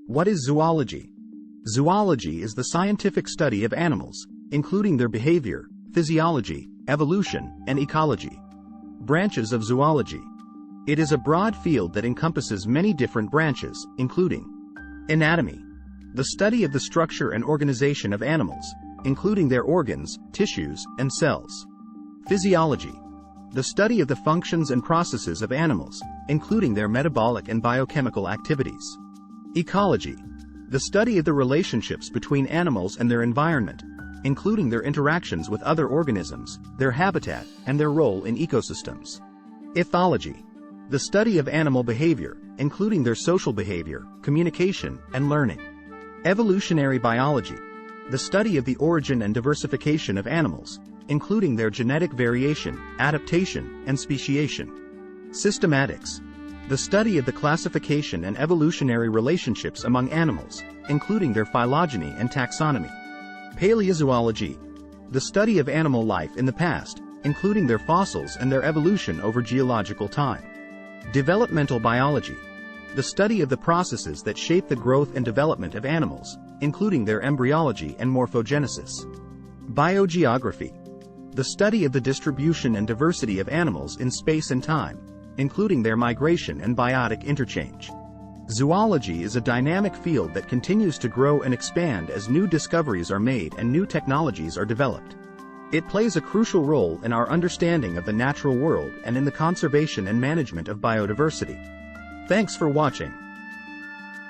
What is zoology? Zoology is the scientific study of animals, including their behavior, physiology, evolution, and ecology. Branches of zoology. It is a broad field that encompasses many different branches, including anatomy, the study of the structure and organization of animals, including their organs, tissues, and cells. Physiology, the study of the functions and processes of animals, including their metabolic and biochemical activities. Ecology, the study of the relationships between animals and their environment, including their interactions with other organisms, their habitat, and their role in ecosystems. Ethology, the study of animal behavior, including their social behavior, communication, and learning. Evolutionary biology, the study of the origin and diversification of animals, including their genetic variation, adaptation, and speciation. Systematics, the study of the classification and evolutionary relationships among animals, including their phylogeny and taxonomy. Paleozoology, the study of animal life in the past, including their fossils and their evolution over geological time. Developmental biology, the study of the processes that shape the growth and development of animals, including their embryology and morphogenesis. Biogeography, the study of the distribution and diversity of animals in space and time, including their migration and biotic interchange. Zoology is a dynamic field that continues to grow and expand as new discoveries are made and new technologies are developed. It plays a crucial role in our understanding of the natural world and in the conservation and management of biodiversity. Thanks for watching.